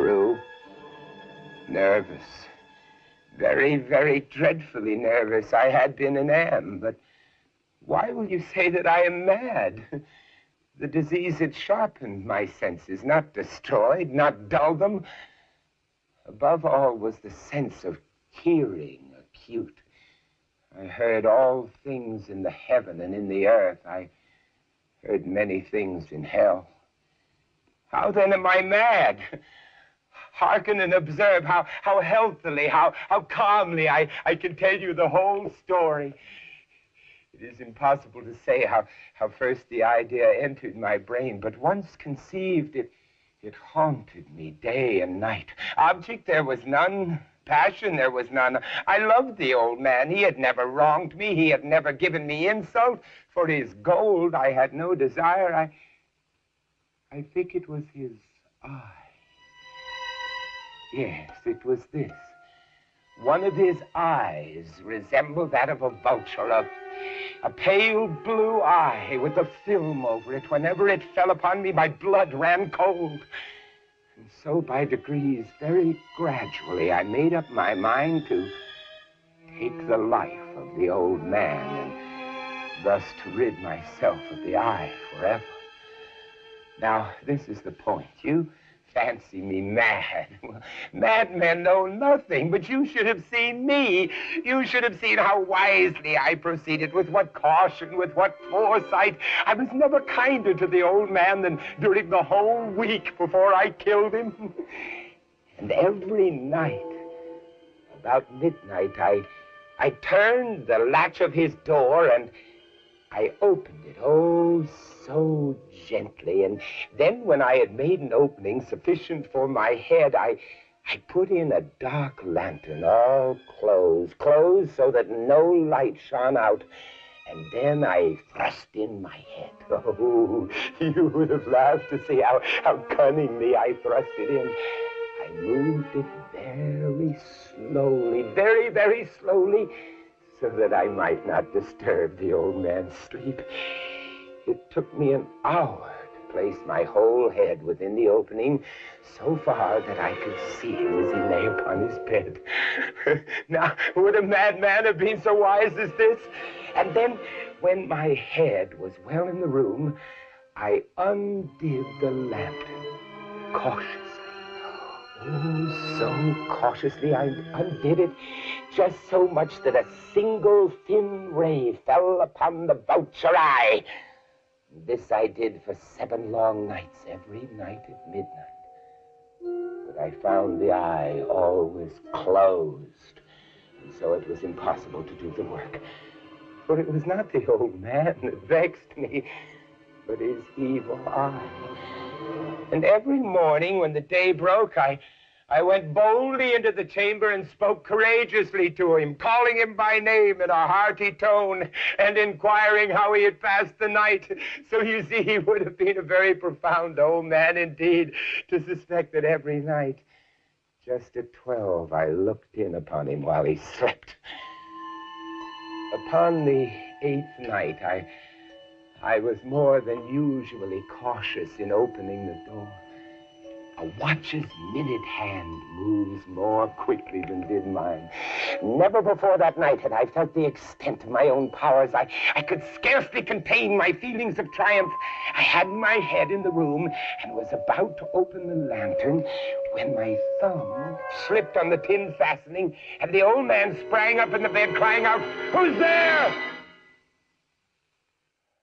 True. Nervous. Very, very dreadfully nervous. I had been and am, but why will you say that I am mad? The disease had sharpened my senses, not destroyed, not dulled them. Above all was the sense of hearing acute. I heard all things in the heaven and in the earth. I heard many things in hell. How then am I mad? Hearken and observe how healthily, how calmly I can tell you the whole story. It is impossible to say how first the idea entered my brain, but once conceived, it haunted me day and night. Object there was none, passion there was none. I loved the old man. He had never wronged me. He had never given me insult. For his gold I had no desire. I think it was his eye. Yes, it was this. One of his eyes resembled that of a vulture, a pale blue eye with a film over it. Whenever it fell upon me, my blood ran cold. And so by degrees, very gradually, I made up my mind to take the life of the old man and thus to rid myself of the eye forever. Now, this is the point. You fancy me mad. Madmen know nothing, but you should have seen me. You should have seen how wisely I proceeded, with what caution, with what foresight. I was never kinder to the old man than during the whole week before I killed him. And every night, about midnight, I turned the latch of his door and I opened it, oh, so gently. And then when I had made an opening sufficient for my head, I put in a dark lantern, all closed so that no light shone out. And then I thrust in my head. Oh, you would have laughed to see how cunningly I thrust it in. I moved it very slowly, very, very slowly, so that I might not disturb the old man's sleep. It took me an hour to place my whole head within the opening, so far that I could see him as he lay upon his bed. Now, would a madman have been so wise as this? And then, when my head was well in the room, I undid the lantern cautiously. Oh, so cautiously I undid it, just so much that a single thin ray fell upon the vulture eye. This I did for 7 long nights, every night at midnight. But I found the eye always closed, and so it was impossible to do the work. For it was not the old man that vexed me, but his evil eye. And every morning when the day broke, I went boldly into the chamber and spoke courageously to him, calling him by name in a hearty tone and inquiring how he had passed the night. So you see, he would have been a very profound old man indeed to suspect that every night, just at 12, I looked in upon him while he slept. Upon the 8th night, I was more than usually cautious in opening the door. A watch's minute hand moves more quickly than did mine. Never before that night had I felt the extent of my own powers. I could scarcely contain my feelings of triumph. I had my head in the room and was about to open the lantern when my thumb slipped on the tin fastening and the old man sprang up in the bed crying out, "Who's there?"